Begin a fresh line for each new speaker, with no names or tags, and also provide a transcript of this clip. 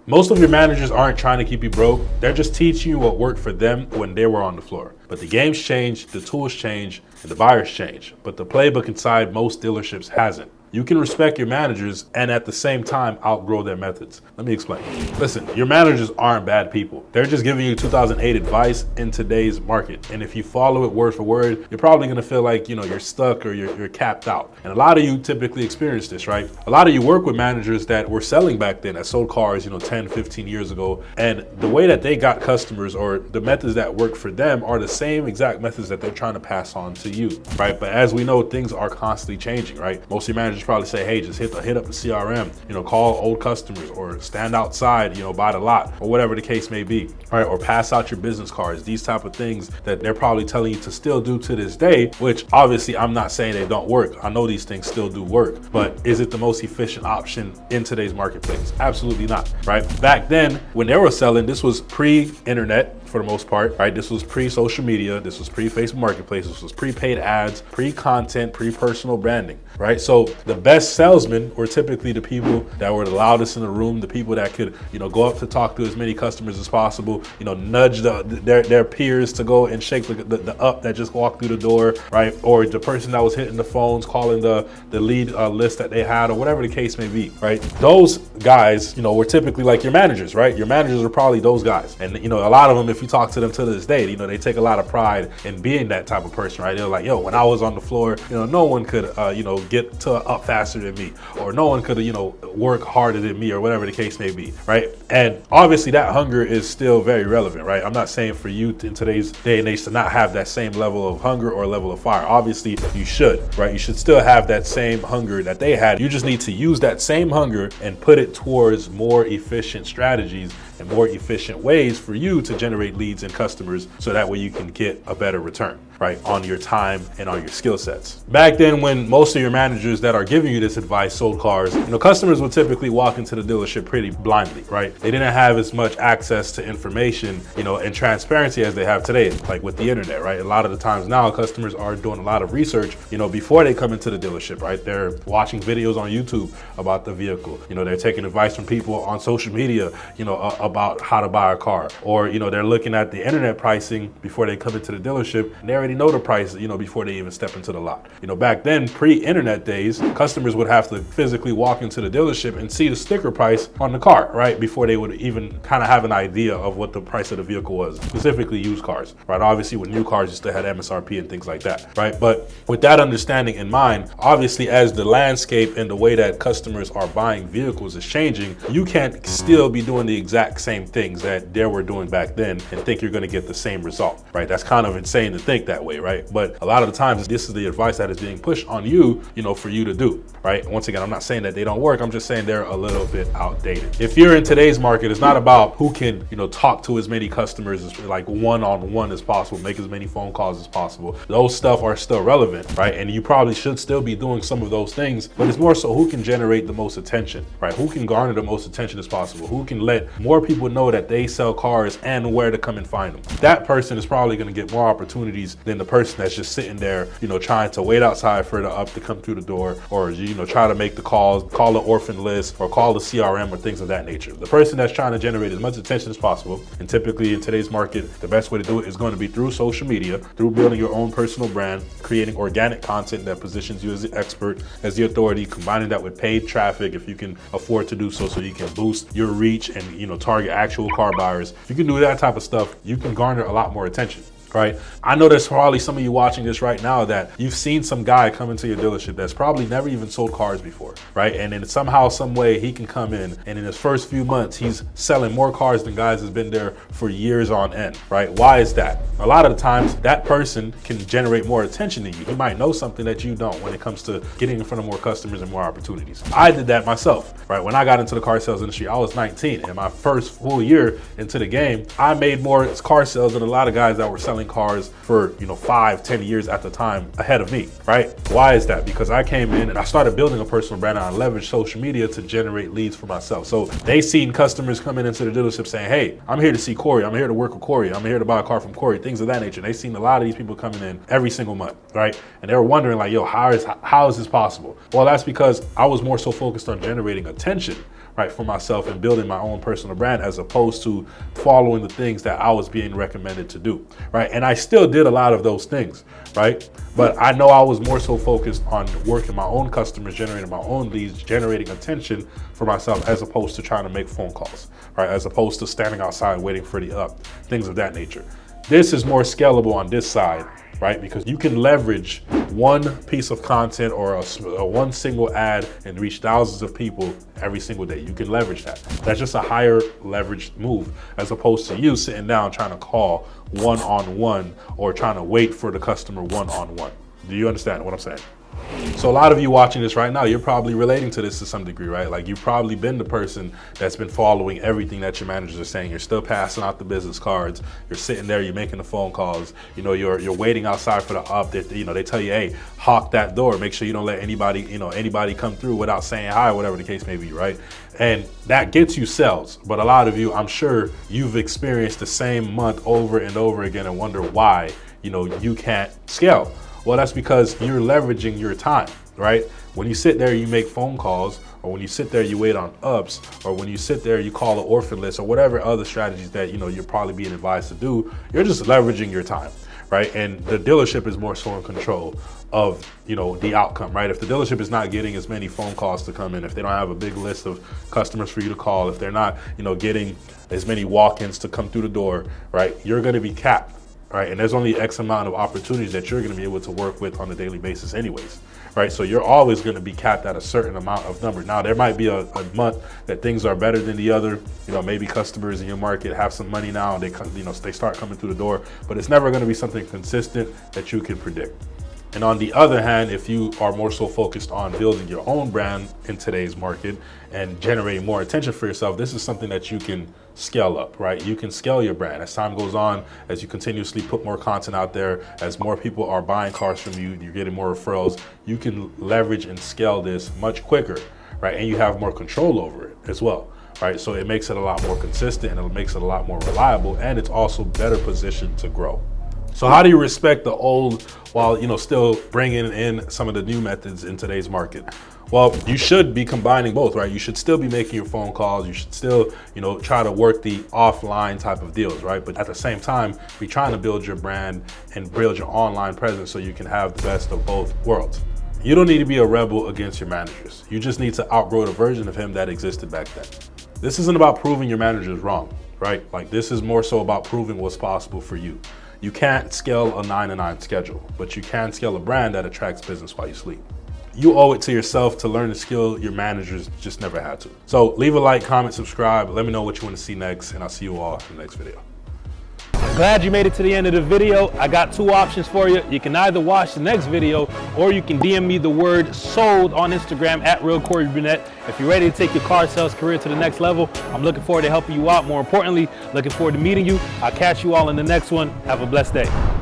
Most of your managers aren't trying to keep you broke. They're just teaching you what worked for them when they were on the floor. But the game's changed, the tools change, and the buyers change. But the playbook inside most dealerships hasn't. You can respect your managers and at the same time outgrow their methods. Let me explain. Listen, your managers aren't bad people. They're just giving you 2008 advice in today's market. And if you follow it word for word, you're probably gonna feel like, you're stuck or you're capped out. And a lot of you typically experience this, right? A lot of you work with managers that were selling back then, that sold cars, 10, 15 years ago. And the way that they got customers or the methods that work for them are the same exact methods that they're trying to pass on to you, right? But as we know, things are constantly changing, right? Most of your managers probably say, hey, just hit up the CRM, call old customers or stand outside, buy the lot or whatever the case may be, right? Or pass out your business cards, these type of things that they're probably telling you to still do to this day, which obviously I'm not saying they don't work. I know these things still do work, but is it the most efficient option in today's marketplace? Absolutely not, right? Back then when they were selling, this was pre-internet, for the most part, right? This was pre-social media, this was pre-Facebook Marketplace, this was pre-paid ads, pre-content, pre-personal branding, right? So the best salesmen were typically the people that were the loudest in the room, the people that could, go up to talk to as many customers as possible, nudge their peers to go and shake the up that just walked through the door, right? Or the person that was hitting the phones, calling the lead list that they had, or whatever the case may be, right? Those guys, were typically like your managers, right? Your managers are probably those guys. And, a lot of them, if you talk to them to this day, they take a lot of pride in being that type of person, right? They're like, yo, when I was on the floor, no one could, get to up faster than me, or no one could, work harder than me, or whatever the case may be, right? And obviously that hunger is still very relevant, right? I'm not saying for you in today's day and age to not have that same level of hunger or level of fire. Obviously you should, right? You should still have that same hunger that they had. You just need to use that same hunger and put it towards more efficient strategies and more efficient ways for you to generate leads and customers, so that way you can get a better return, right, on your time and on your skill sets. Back then, when most of your managers that are giving you this advice sold cars, customers would typically walk into the dealership pretty blindly, right? They didn't have as much access to information, and transparency as they have today, like with the internet, right? A lot of the times now, customers are doing a lot of research, before they come into the dealership, right? They're watching videos on YouTube about the vehicle. They're taking advice from people on social media, about how to buy a car, or they're looking at the internet pricing before they come into the dealership, and they already know the price before they even step into the lot. Back then, pre-internet days, customers would have to physically walk into the dealership and see the sticker price on the car, right, before they would even kind of have an idea of what the price of the vehicle was, specifically used cars, right? Obviously with new cars you still had MSRP and things like that, right? But with that understanding in mind, obviously as the landscape and the way that customers are buying vehicles is changing, you can't still be doing the exact same things that they were doing back then and think you're going to get the same result, right? That's kind of insane to think that way, right? But a lot of the times this is the advice that is being pushed on you, for you to do, right? Once again, I'm not saying that they don't work. I'm just saying they're a little bit outdated. If you're in today's market, it's not about who can, talk to as many customers as like one-on-one as possible, make as many phone calls as possible. Those stuff are still relevant, right? And you probably should still be doing some of those things, but it's more so who can generate the most attention, right? Who can garner the most attention as possible? Who can let more people know that they sell cars and where to come and find them? That person is probably going to get more opportunities than the person that's just sitting there, trying to wait outside for the up to come through the door, or, try to make the calls, call the orphan list, or call the CRM or things of that nature. The person that's trying to generate as much attention as possible, and typically in today's market, the best way to do it is going to be through social media, through building your own personal brand, creating organic content that positions you as the expert, as the authority, combining that with paid traffic if you can afford to do so you can boost your reach and, target actual car buyers. If you can do that type of stuff, you can garner a lot more attention. Right? I know there's probably some of you watching this right now that you've seen some guy come into your dealership that's probably never even sold cars before, right? And then somehow, some way he can come in and in his first few months, he's selling more cars than guys that's been there for years on end, right? Why is that? A lot of the times that person can generate more attention to you. He might know something that you don't when it comes to getting in front of more customers and more opportunities. I did that myself, right? When I got into the car sales industry, I was 19, and my first full year into the game, I made more car sales than a lot of guys that were selling cars for 5-10 years at the time ahead of me, right? Why is that? Because I came in and I started building a personal brand, and I leveraged social media to generate leads for myself. So they seen customers coming into the dealership saying, hey, I'm here to see Corey, I'm here to work with Corey, I'm here to buy a car from Corey, things of that nature. They seen a lot of these people coming in every single month, right? And they were wondering like, yo, how is this possible? Well, that's because I was more so focused on generating attention right, for myself and building my own personal brand, as opposed to following the things that I was being recommended to do, right? And I still did a lot of those things, right? But I know I was more so focused on working my own customers, generating my own leads, generating attention for myself, as opposed to trying to make phone calls, right? As opposed to standing outside waiting for the up, things of that nature. This is more scalable on this side, right? Because you can leverage one piece of content or a one single ad and reach thousands of people every single day. You can leverage that. That's just a higher leveraged move, as opposed to you sitting down trying to call one-on-one or trying to wait for the customer one-on-one. Do you understand what I'm saying? So a lot of you watching this right now, you're probably relating to this to some degree, right? Like, you've probably been the person that's been following everything that your managers are saying. You're still passing out the business cards. You're sitting there, you're making the phone calls. You know, you're waiting outside for the up. They tell you, hey, hawk that door. Make sure you don't let anybody come through without saying hi, whatever the case may be, right? And that gets you sales. But a lot of you, I'm sure you've experienced the same month over and over again and wonder why, you can't scale. Well, that's because you're leveraging your time, right? When you sit there, you make phone calls, or when you sit there, you wait on ups, or when you sit there, you call an orphan list, or whatever other strategies that, you're probably being advised to do. You're just leveraging your time, right? And the dealership is more so in control of, the outcome, right? If the dealership is not getting as many phone calls to come in, if they don't have a big list of customers for you to call, if they're not, getting as many walk-ins to come through the door, right? You're going to be capped. Right, and there's only X amount of opportunities that you're going to be able to work with on a daily basis anyways, right? So you're always going to be capped at a certain amount of number. Now, there might be a month that things are better than the other. Maybe customers in your market have some money now and they start coming through the door, but it's never going to be something consistent that you can predict. And on the other hand, if you are more so focused on building your own brand in today's market and generating more attention for yourself, this is something that you can scale up, right? You can scale your brand as time goes on, as you continuously put more content out there, as more people are buying cars from you, you're getting more referrals, you can leverage and scale this much quicker, right? And you have more control over it as well, right? So it makes it a lot more consistent, and it makes it a lot more reliable, and it's also better positioned to grow. So how do you respect the old while, still bringing in some of the new methods in today's market? Well, you should be combining both, right? You should still be making your phone calls. You should still, try to work the offline type of deals, right? But at the same time, be trying to build your brand and build your online presence so you can have the best of both worlds. You don't need to be a rebel against your managers. You just need to outgrow the version of him that existed back then. This isn't about proving your managers wrong, right? Like, this is more so about proving what's possible for you. You can't scale a 9-to-9 schedule, but you can scale a brand that attracts business while you sleep. You owe it to yourself to learn the skill your managers just never had to. So leave a like, comment, subscribe. Let me know what you want to see next, and I'll see you all in the next video.
Glad you made it to the end of the video. I got two options for you. You can either watch the next video, or you can DM me the word sold on Instagram at @RealCoreyBurnett. If you're ready to take your car sales career to the next level, I'm looking forward to helping you out. More importantly, looking forward to meeting you. I'll catch you all in the next one. Have a blessed day.